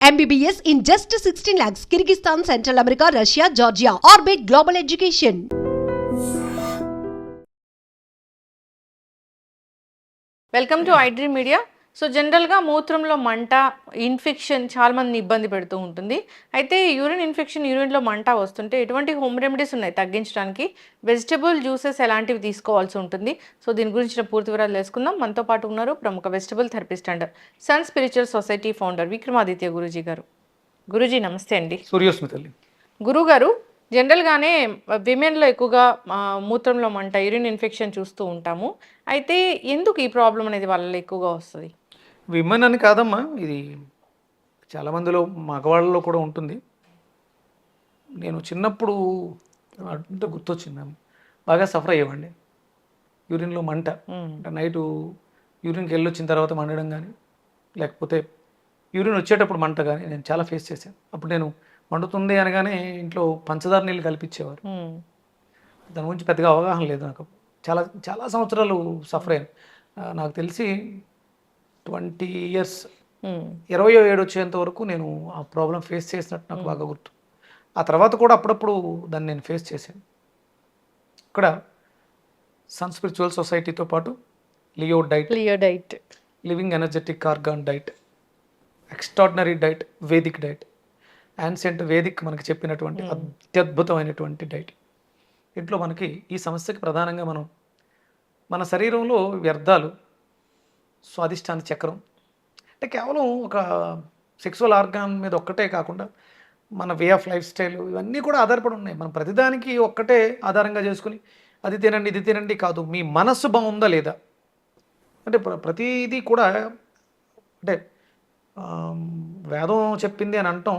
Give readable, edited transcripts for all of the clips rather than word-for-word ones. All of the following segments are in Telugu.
MBBS in just 16 lakhs. Kyrgyzstan, Central America, Russia, Georgia. Orbit Global Education. Welcome to iDream media. So జనరల్గా మూత్రంలో మంట, ఇన్ఫెక్షన్ చాలా మందిని ఇబ్బంది పెడుతూ ఉంటుంది. అయితే యూరిన్ ఇన్ఫెక్షన్, యూరిన్లో మంట వస్తుంటే ఎటువంటి హోమ్ రెమెడీస్ ఉన్నాయి తగ్గించడానికి? వెజిటబుల్ జ్యూసెస్ ఎలాంటివి తీసుకోవాల్సి ఉంటుంది? సో దీని గురించిన పూర్తి వివరాలు తెలుసుకుందాం. మనతో పాటు ఉన్నారు ప్రముఖ vegetable therapist and Sun Spiritual Society founder Vikramaditya Guruji గారు. గురూజీ నమస్తే అండి. సూర్యోస్మితల్లి. గురుగారు, జనరల్గానే విమెన్లో ఎక్కువగా మూత్రంలో మంట, యూరిన్ ఇన్ఫెక్షన్ చూస్తూ ఉంటాము. అయితే ఎందుకు ఈ ప్రాబ్లం అనేది వాళ్ళలో ఎక్కువగా వస్తుంది? విమెన్ అని కాదమ్మా, ఇది చాలామందిలో మగవాళ్ళలో కూడా ఉంటుంది. నేను చిన్నప్పుడు అంటే గుర్తొచ్చింది, బాగా సఫర్ అయ్యేవాడిని. యూరిన్లో మంట అంటే నైటు యూరిన్కి వెళ్ళి వచ్చిన తర్వాత మండడం కానీ, లేకపోతే యూరిన్ వచ్చేటప్పుడు మంట కానీ నేను చాలా ఫేస్ చేశాను. అప్పుడు నేను మండుతుంది అనగానే ఇంట్లో పంచదార నీళ్ళు కల్పించేవారు. దాని గురించి పెద్దగా అవగాహన లేదు నాకు. చాలా చాలా సంవత్సరాలు సఫర్ అయ్యాను. నాకు తెలిసి 20 years 27 వచ్చేంత వరకు నేను ఆ ప్రాబ్లం ఫేస్ చేసినట్టు నాకు బాగా గుర్తు. ఆ తర్వాత కూడా అప్పుడప్పుడు దాన్ని నేను ఫేస్ చేశాను. ఇక్కడ సన్ స్పిరిచువల్ సొసైటీతో పాటు Leo diet, living energetic organ diet, extraordinary diet, Vedic diet, ancient Vedic మనకి చెప్పినటువంటి అత్యద్భుతమైనటువంటి డైట్. ఇంట్లో మనకి ఈ సమస్యకి ప్రధానంగా మన శరీరంలో వ్యర్థాలు, స్వాదిష్టాన చక్రం అంటే కేవలం ఒక సెక్సువల్ ఆర్గాన్ మీద ఒక్కటే కాకుండా మన వే ఆఫ్ లైఫ్ స్టైల్ ఇవన్నీ కూడా ఆధారపడి ఉన్నాయి. మనం ప్రతిదానికి ఒక్కటే ఆధారంగా చేసుకుని అది తినండి ఇది తినండి కాదు. మీ మనస్సు బాగుందా లేదా అంటే ప్రతిదీ కూడా అంటే వేదం చెప్పింది అని అంటాం,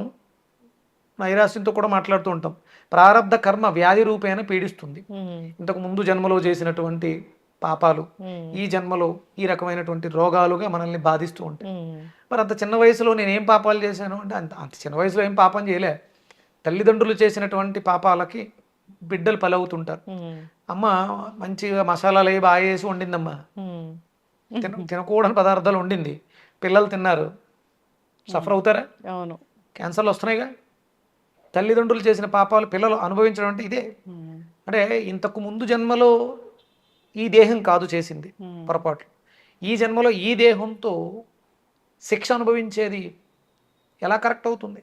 నైరాశ్యంతో కూడా మాట్లాడుతూ ఉంటాం. ప్రారబ్ధ కర్మ వ్యాధి రూపేణ పీడిస్తుంది. ఇంతకు ముందు జన్మలో చేసినటువంటి పాపాలు ఈ జన్మలో ఈ రకమైనటువంటి రోగాలుగా మనల్ని బాధిస్తూ ఉంటాయి. మరి అంత చిన్న వయసులో నేను ఏం పాపాలు చేశాను అంటే అంత చిన్న వయసులో ఏం పాపం చేయలే. తల్లిదండ్రులు చేసినటువంటి పాపాలకి బిడ్డలు పలవుతుంటారు. అమ్మ మంచిగా మసాలాలు అవి బాగా వేసి వండిందమ్మా, తినకూడని పదార్థాలు వండింది, పిల్లలు తిన్నారు, సఫర్ అవుతారా? అవును, క్యాన్సర్లు వస్తున్నాయిగా. తల్లిదండ్రులు చేసిన పాపాలు పిల్లలు అనుభవించడం అంటే ఇదే. అంటే ఇంతకు ముందు జన్మలో ఈ దేహం కాదు చేసింది పొరపాటు, ఈ జన్మలో ఈ దేహంతో శిక్ష అనుభవించేది ఎలా కరెక్ట్ అవుతుంది?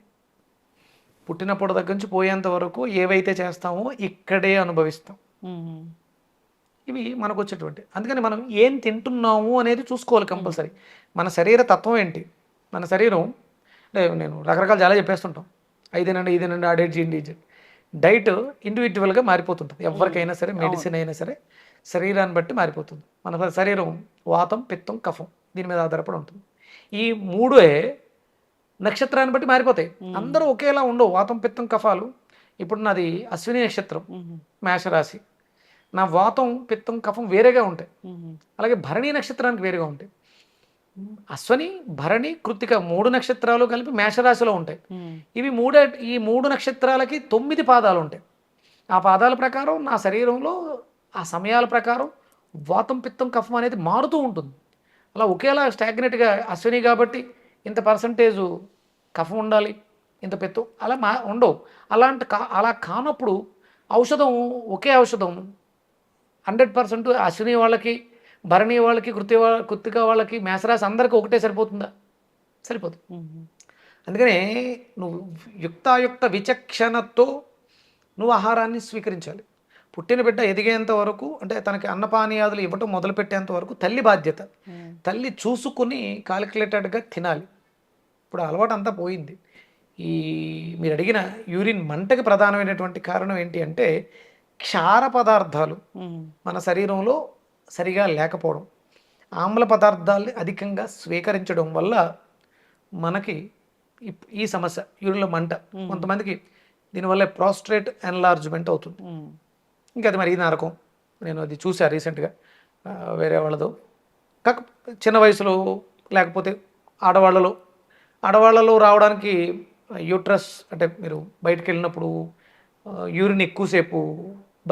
పుట్టినప్పుడు దగ్గర నుంచి పోయేంత వరకు ఏవైతే చేస్తామో ఇక్కడే అనుభవిస్తాం. ఇవి మనకు వచ్చేటువంటి. అందుకని మనం ఏం తింటున్నాము అనేది చూసుకోవాలి కంపల్సరీ. మన శరీర తత్వం ఏంటి, మన శరీరం అంటే నేను రకరకాలు చాలా చెప్పేస్తుంటాం, ఇదేనండి ఆ డైట్ చేయండి. డైట్ ఇండివిజువల్గా మారిపోతుంటుంది ఎవరికైనా సరే, మెడిసిన్ అయినా సరే శరీరాన్ని బట్టి మారిపోతుంది. మన శరీరం వాతం, పిత్తం, కఫం దీని మీద ఆధారపడి ఉంటుంది. ఈ మూడే నక్షత్రాన్ని బట్టి మారిపోతాయి. అందరూ ఒకేలా ఉండవు. వాతం, పిత్తం, కఫాలు. ఇప్పుడు నాది అశ్విని నక్షత్రం, మేషరాశి. నా వాతం, పిత్తం, కఫం వేరేగా ఉంటాయి. అలాగే భరణి నక్షత్రానికి వేరేగా ఉంటాయి. అశ్వని, భరణి, కృత్తిక 3 నక్షత్రాలు కలిపి మేషరాశిలో ఉంటాయి. ఈ 3 నక్షత్రాలకి 9 పాదాలు ఉంటాయి. ఆ పాదాల ప్రకారం నా శరీరంలో ఆ సమయాల ప్రకారం వాతం, పిత్తం, కఫం అనేది మారుతూ ఉంటుంది. అలా ఒకేలా స్టాగ్నెట్గా అశ్విని కాబట్టి ఇంత పర్సంటేజు కఫం ఉండాలి, ఇంత పిత్తం అలా ఉండవు. అలా కానప్పుడు ఔషధం ఒకే ఔషధం 100% అశ్విని వాళ్ళకి, భరణి వాళ్ళకి, కృత్తిక వాళ్ళకి, మేషరాశి అందరికీ ఒకటే సరిపోతుందా? సరిపోదు. అందుకనే నువ్వు యుక్తాయుక్త విచక్షణతో నువ్వు ఆహారాన్ని స్వీకరించాలి. పుట్టిన బిడ్డ ఎదిగేంత వరకు అంటే తనకి అన్నపానీయాదులు ఇవ్వటం మొదలుపెట్టేంత వరకు తల్లి బాధ్యత. తల్లి చూసుకుని కాలిక్యులేటెడ్గా తినాలి. ఇప్పుడు అలవాటు అంతా పోయింది. మీరు అడిగిన యూరిన్ మంటకి ప్రధానమైనటువంటి కారణం ఏంటి అంటే క్షార పదార్థాలు మన శరీరంలో సరిగా లేకపోవడం, ఆమ్ల పదార్థాలని అధికంగా స్వీకరించడం వల్ల మనకి ఈ సమస్య యూరిన్లో మంట. కొంతమందికి దీనివల్ల ప్రోస్టేట్ ఎన్లార్జ్మెంట్ అవుతుంది. ఇంకా అది మరి ఈ నరకం. నేను అది చూసాను రీసెంట్గా వేరే వాళ్ళతో. చిన్న వయసులో లేకపోతే ఆడవాళ్ళలో రావడానికి యూట్రస్ అంటే మీరు బయటకు వెళ్ళినప్పుడు యూరిన్ ఎక్కువసేపు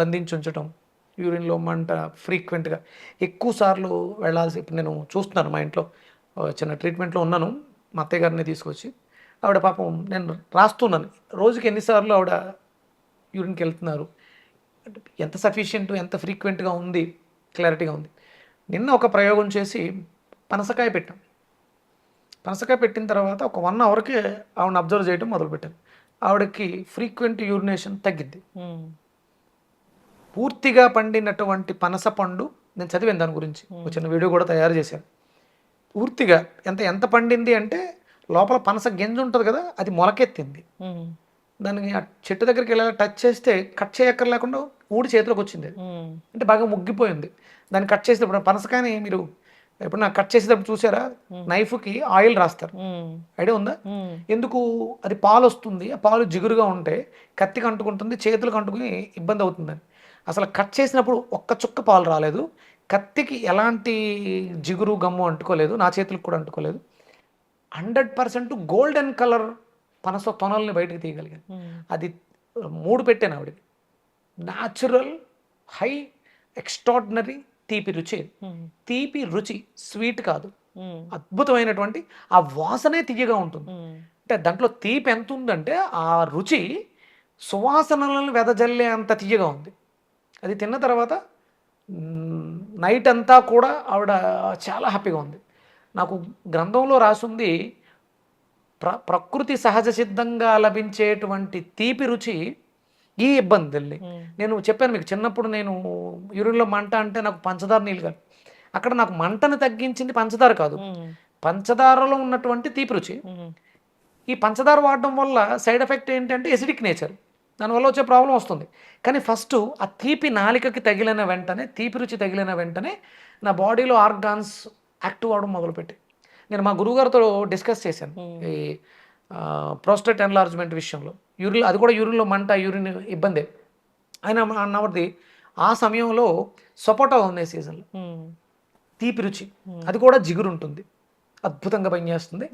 బంధించి ఉంచడం, యూరిన్లో మంట ఫ్రీక్వెంట్గా ఎక్కువ సార్లు వెళ్ళాల్సి. ఇప్పుడు నేను చూస్తున్నాను మా ఇంట్లో చిన్న ట్రీట్మెంట్లో ఉన్నాను, మా అత్తయ్య గారిని తీసుకొచ్చి ఆవిడ పాపం నేను రాస్తున్నాను రోజుకి ఎన్నిసార్లు ఆవిడ యూరిన్కి వెళ్తున్నారు, అంటే ఎంత సఫిషియెంట్, ఎంత ఫ్రీక్వెంట్గా ఉంది, క్లారిటీగా ఉంది. నిన్న ఒక ప్రయోగం చేసి పనసకాయ పెట్టాం. పనసకాయ పెట్టిన తర్వాత ఒక 1 అవర్కి ఆవిడని అబ్జర్వ్ చేయడం మొదలుపెట్టాను. ఆవిడకి ఫ్రీక్వెంట్ యూరినేషన్ తగ్గింది. పూర్తిగా పండినటువంటి పనస పండు నేను చదివాను, దాని గురించి ఒక చిన్న వీడియో కూడా తయారు చేశాను. పూర్తిగా ఎంత పండింది అంటే లోపల పనస గింజ ఉంటుంది కదా, అది మొలకెత్తింది. దానికి ఆ చెట్టు దగ్గరికి వెళ్ళి టచ్ చేస్తే కట్ చేయక్కర్లేకుండా ఊడి చేతిలోకి వచ్చింది. అంటే బాగా ముగ్గిపోయింది. దాన్ని కట్ చేసేటప్పుడు పనసకాయని మీరు ఎప్పుడు నాకు కట్ చేసేటప్పుడు చూసారా, నైఫ్కి ఆయిల్ రాస్తారు, ఐడియా ఉందా? ఎందుకు? అది పాలు వస్తుంది, ఆ పాలు జిగురుగా ఉంటే కత్తికి అంటుకుంటుంది, చేతులకు అంటుకుని ఇబ్బంది అవుతుందని. అసలు కట్ చేసినప్పుడు ఒక్క చుక్క పాలు రాలేదు, కత్తికి ఎలాంటి జిగురు గమ్ము అంటుకోలేదు, నా చేతులకు కూడా అంటుకోలేదు. 100% గోల్డెన్ కలర్ పనస తొనల్ని బయటకు తీయగలిగాను. అది 3 పెట్టాను ఆవిడకి. న్యాచురల్ హై ఎక్స్ట్రాడినరీ తీపి రుచి. తీపి రుచి, స్వీట్ కాదు, అద్భుతమైనటువంటి ఆ వాసనే తీయగా ఉంటుంది. అంటే దాంట్లో తీపి ఎంత ఉందంటే ఆ రుచి సువాసనలను వెదజల్లే అంత తీయగా ఉంది. అది తిన్న తర్వాత నైట్ అంతా కూడా ఆవిడ చాలా హ్యాపీగా ఉంది. నాకు గ్రంథంలో రాసుంది, ప్రకృతి సహజ సిద్ధంగా లభించేటువంటి తీపి రుచి ఈ ఇబ్బంది. నేను చెప్పాను మీకు, చిన్నప్పుడు నేను యూరిన్లో మంట అంటే నాకు పంచదార నీళ్ళు కాదు, అక్కడ నాకు మంటను తగ్గించింది పంచదార కాదు, పంచదారలో ఉన్నటువంటి తీపి రుచి. ఈ పంచదార వాడడం వల్ల సైడ్ ఎఫెక్ట్ ఏంటంటే ఎసిడిక్ నేచర్, దానివల్ల వచ్చే ప్రాబ్లం వస్తుంది. కానీ ఫస్ట్ ఆ తీపి నాలికకి తగిలిన వెంటనే, తీపి రుచి తగిలిన వెంటనే నా బాడీలో ఆర్గాన్స్ యాక్టివ్ అవడం మొదలుపెట్టి, నేను మా గురువుగారితో డిస్కస్ చేశాను ఈ ప్రోస్టేట్ ఎన్లార్జ్మెంట్ విషయంలో. యూరిన్, అది కూడా యూరిన్లో మంట, యూరిన్ ఇబ్బంది. ఆయన అన్నది ఆ సమయంలో సపోటా ఉంది సీజన్లో, తీపి రుచి, అది కూడా జిగురు ఉంటుంది, అద్భుతంగా పనిచేస్తుంది.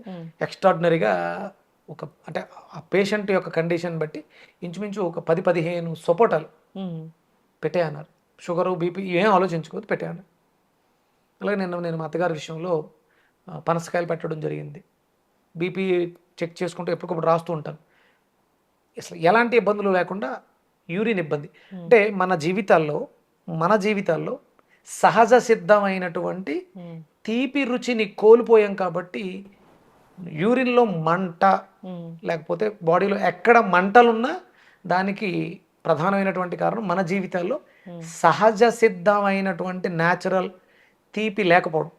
ఎక్స్ట్రాడినరీగా ఒక అంటే ఆ పేషెంట్ యొక్క కండిషన్ బట్టి ఇంచుమించు ఒక 10-15 సపోటాలు పెట్టేయన్నారు. షుగరు, బీపీ ఏం ఆలోచించుకోవద్దు, పెట్టేయన్నారు. అలాగే నేను మా అత్తగారి విషయంలో పనసకాయలు పెట్టడం జరిగింది. బీపీ చెక్ చేసుకుంటూ ఎప్పటికప్పుడు రాస్తూ ఉంటాను. అసలు ఎలాంటి ఇబ్బందులు లేకుండా యూరిన్ ఇబ్బంది అంటే మన జీవితాల్లో సహజ సిద్ధమైనటువంటి తీపి రుచిని కోల్పోయాం. కాబట్టి యూరిన్లో మంట, లేకపోతే బాడీలో ఎక్కడ మంటలున్నా దానికి ప్రధానమైనటువంటి కారణం మన జీవితాల్లో సహజ సిద్ధమైనటువంటి న్యాచురల్ తీపి లేకపోవడం.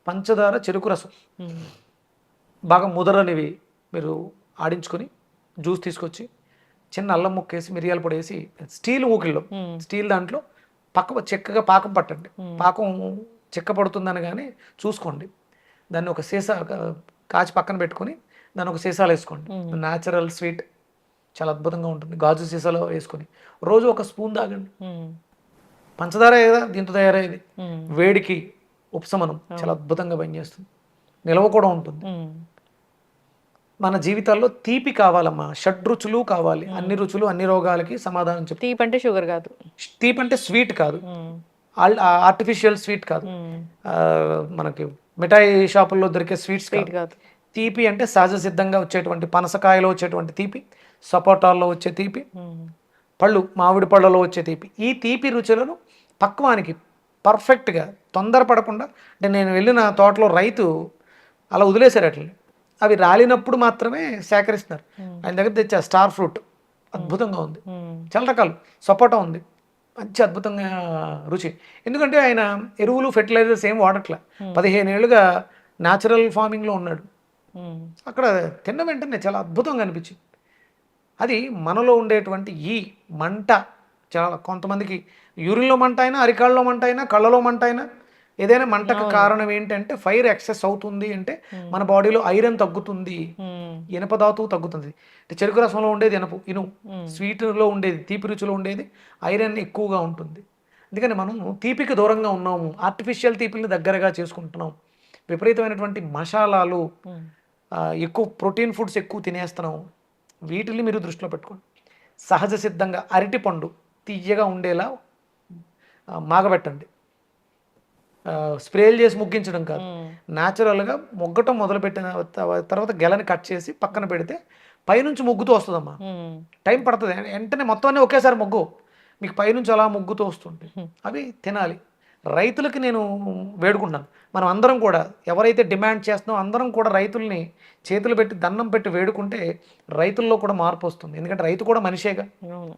పంచదార, చెరుకు రసం బాగా ముదరనివి మీరు ఆడించుకొని జ్యూస్ తీసుకొచ్చి చిన్న అల్లం ముక్కేసి మిరియాల పొడి వేసి స్టీల్ ఊకిల్లో, స్టీల్ దాంట్లో చెక్కగా పాకం పట్టండి. పాకం చెక్క పడుతుందని కానీ చూసుకోండి. దాన్ని ఒక సీసా కాచి పక్కన పెట్టుకొని దాన్ని ఒక సీసాలో వేసుకోండి. న్యాచురల్ స్వీట్ చాలా అద్భుతంగా ఉంటుంది. గాజు సీసాలో వేసుకొని రోజు ఒక స్పూన్ తాగండి. పంచదార కదా దీంతో తయారయ్యేది, వేడికి ఉపశమనం చాలా అద్భుతంగా పనిచేస్తుంది, నిల్వ కూడా ఉంటుంది. మన జీవితాల్లో తీపి కావాలమ్మా, షడ్రుచులు కావాలి. అన్ని రుచులు అన్ని రోగాలకి సమాధానం చెప్పి. తీపి అంటే షుగర్ కాదు, తీపి అంటే స్వీట్ కాదు, ఆర్టిఫిషియల్ స్వీట్ కాదు, మనకి మిఠాయి షాపుల్లో దొరికే స్వీట్స్ కాదు. తీపి అంటే సహజ సిద్ధంగా వచ్చేటువంటి పనసకాయలో వచ్చేటువంటి తీపి, సపోటాల్లో వచ్చే తీపి, పళ్ళు, మామిడి పళ్ళలో వచ్చే తీపి. ఈ తీపి రుచులను పక్వానికి పర్ఫెక్ట్గా తొందరపడకుండా, అంటే నేను వెళ్ళిన తోటలో రైతు అలా వదిలేశారు అట్లని, అవి రాలినప్పుడు మాత్రమే సేకరిస్తున్నారు. ఆయన దగ్గర తెచ్చా స్టార్ ఫ్రూట్, అద్భుతంగా ఉంది. చాలా రకాలు, సపోటా ఉంది, మంచి అద్భుతంగా రుచి. ఎందుకంటే ఆయన ఎరువులు, ఫెర్టిలైజర్స్ ఏం వాడట్లే, 15 ఏళ్ళుగా న్యాచురల్ ఫార్మింగ్లో ఉన్నాడు. అక్కడ తిన్న వెంటనే చాలా అద్భుతంగా అనిపించింది. అది మనలో ఉండేటువంటి ఈ మంట, చాలా కొంతమందికి యూరిన్లో మంట అయినా, అరికాళ్ళలో మంట అయినా, కళ్ళలో మంట అయినా, ఏదైనా మంటకు కారణం ఏంటంటే ఫైర్ ఎక్సెస్ అవుతుంది అంటే మన బాడీలో ఐరన్ తగ్గుతుంది, ఇనప ధాతువు తగ్గుతుంది. చెరుకు రసంలో ఉండేది ఇనుము, స్వీట్లో ఉండేది, తీపి రుచిలో ఉండేది ఐరన్ ఎక్కువగా ఉంటుంది. అందుకని మనం తీపికి దూరంగా ఉన్నాము, ఆర్టిఫిషియల్ తీపిని దగ్గరగా చేసుకుంటున్నాం, విపరీతమైనటువంటి మసాలాలు, ఎక్కువ ప్రోటీన్ ఫుడ్స్ ఎక్కువ తినేస్తున్నాం. వీటిని మీరు దృష్టిలో పెట్టుకోండి. సహజ సిద్ధంగా అరటి పండు తీయగా ఉండేలా మాగబెట్టండి. స్ప్రేలు చేసి ముగ్గించడం కాదు, న్యాచురల్గా మొగ్గటం మొదలుపెట్టిన తర్వాత గెలని కట్ చేసి పక్కన పెడితే పైనుంచి ముగ్గుతూ వస్తుందమ్మా. టైం పడుతుంది, వెంటనే మొత్తం అన్నీ ఒకేసారి ముగ్గు మీకు పైనుంచి అలా ముగ్గుతూ వస్తుంది. అవి తినాలి. రైతులకి నేను వేడుకుంటున్నాను, మనం అందరం కూడా ఎవరైతే డిమాండ్ చేస్తున్నామో అందరం కూడా రైతుల్ని చేతులు పెట్టి దండం పెట్టి వేడుకుంటే రైతుల్లో కూడా మార్పు వస్తుంది. ఎందుకంటే రైతు కూడా మనిషేగా,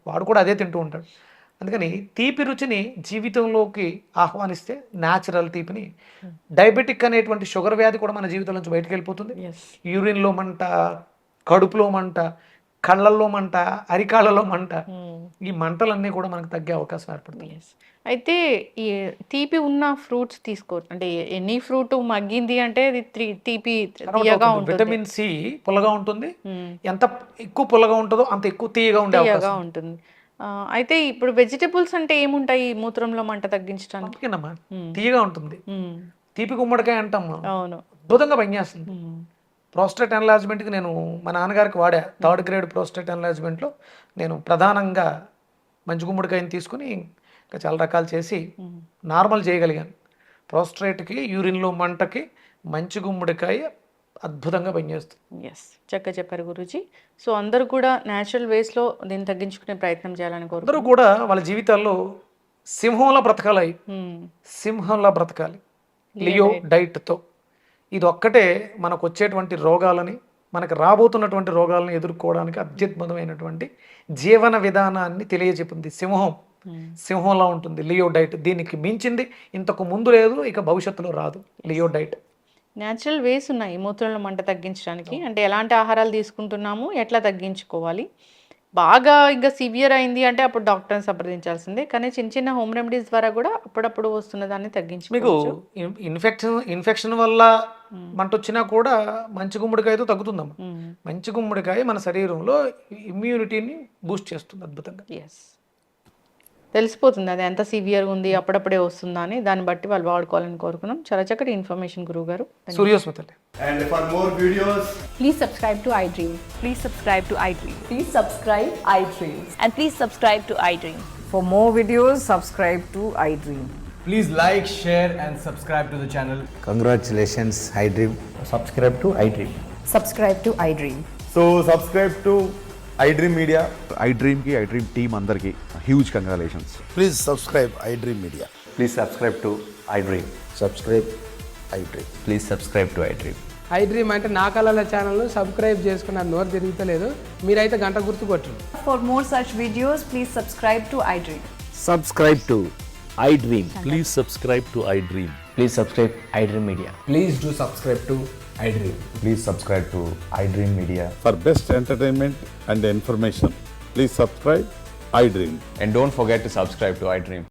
వాడు కూడా అదే తింటూ ఉంటాడు. అందుకని తీపి రుచిని జీవితంలోకి ఆహ్వానిస్తే న్యాచురల్ తీపిని, డయాబెటిక్ అనేటువంటి షుగర్ వ్యాధి కూడా మన జీవితం నుంచి బయటకు వెళ్ళిపోతుంది. యూరిన్లో మంట, కడుపులో మంట, కళ్ళల్లో మంట, అరికాళ్ళలో మంట, ఈ మంటలన్నీ కూడా మనకు తగ్గే అవకాశం ఏర్పడుతుంది. అయితే ఈ తీపి ఉన్న ఫ్రూట్స్ తీసుకోవచ్చు అంటే ఎనీ ఫ్రూట్ మగ్గింది అంటే అది తీపి తీయగా ఉంటుంది. విటమిన్ సి పుల్లగా ఉంటుంది, ఎంత ఎక్కువ పుల్లగా ఉంటుందో అంత ఎక్కువ తీయగా ఉండే అవకాశం ఉంటుంది. అయితే ఇప్పుడు వెజిటబుల్స్ అంటే ఏముంటాయి మూత్రంలో మంట తగ్గించడానికి? తీయగా ఉంటుంది. తీపి గుమ్మడికాయ అంటాం, అవును, అద్భుతంగా పనిచేస్తుంది. ప్రోస్టేట్ ఎన్లార్జ్మెంట్కి నేను మా నాన్నగారికి వాడా, 3rd గ్రేడ్ ప్రోస్టేట్ ఎన్లార్జ్మెంట్లో నేను ప్రధానంగా మంచి గుమ్మడికాయని తీసుకుని ఇంకా చాలా రకాలు చేసి నార్మల్ చేయగలిగాను. ప్రోస్ట్రేట్కి, యూరిన్లో మంటకి మంచి గుమ్మడికాయ అద్భుతంగా పనిచేస్తుంది. ఎస్, చక్కగా చెప్పారు గురూజీ. సో అందరూ కూడా న్యాచురల్ వేస్లో దీన్ని తగ్గించుకునే ప్రయత్నం చేయాలని కోరు. అందరూ కూడా వాళ్ళ జీవితాల్లో సింహంలా బ్రతకాలి, సింహంలా బ్రతకాలి లియో డైట్తో. ఇది ఒక్కటే మనకు వచ్చేటువంటి రోగాలని, మనకు రాబోతున్నటువంటి రోగాలను ఎదుర్కోవడానికి అత్యద్భుతమైనటువంటి జీవన విధానాన్ని తెలియజెప్పింది. సింహంలా ఉంటుంది లియో డైట్. దీనికి మించింది ఇంతకు ముందు లేదు, ఇక భవిష్యత్తులో రాదు లియో డైట్. న్యాచురల్ వేస్ ఉన్నాయి మూత్రంలో మంట తగ్గించడానికి. అంటే ఎలాంటి ఆహారాలు తీసుకుంటున్నాము, ఎట్లా తగ్గించుకోవాలి. బాగా ఇంకా సివియర్ అయింది అంటే అప్పుడు డాక్టర్ని సంప్రదించాల్సిందే. కానీ చిన్న చిన్న హోమ్ రెమెడీస్ ద్వారా కూడా అప్పుడప్పుడు వస్తున్న దాన్ని తగ్గించి, మీకు ఇన్ఫెక్షన్ వల్ల మంట వచ్చినా కూడా మంచి గుమ్మడికాయతో తగ్గుతుందమ్మా. మంచి గుమ్మడికాయ మన శరీరంలో ఇమ్యూనిటీని బూస్ట్ చేస్తుంది అద్భుతంగా. ఎస్, తెలిసిపోతుంది అది ఎంత సివియర్గా ఉంది, అప్పుడప్పుడే వస్తుందా అని. దాన్ని బట్టి వాళ్ళు వాడుకోవాలని కోరుకున్నాం. చాలా చక్కటి ఇన్ఫర్మేషన్ గురువు గారు. సూర్యోస్మిత. And for more videos, please subscribe to iDream. Please subscribe to iDream. Please subscribe iDream. And please subscribe to iDream. For more videos, subscribe to iDream. please like, share and subscribe to the channel. Congratulations, iDream. Subscribe to iDream. Subscribe to iDream. So subscribe to iDream Media. iDream team andarki huge congratulations. Please subscribe iDream Media. Please subscribe to iDream. Subscribe iDream. Please subscribe to iDream. iDream అంటే నా కళల ఛానల్ను సబ్స్క్రైబ్ చేసుకున్న నోరు తిరుగుతలేదు, మీరైతే గంట గుర్తు కొట్టండి. For more such videos, please subscribe to iDream. Subscribe to iDream. Please subscribe to iDream. Please subscribe iDream Media. Please do subscribe to iDream. Please subscribe to iDream Media. For best entertainment and information, please subscribe iDream. And don't forget to subscribe to iDream.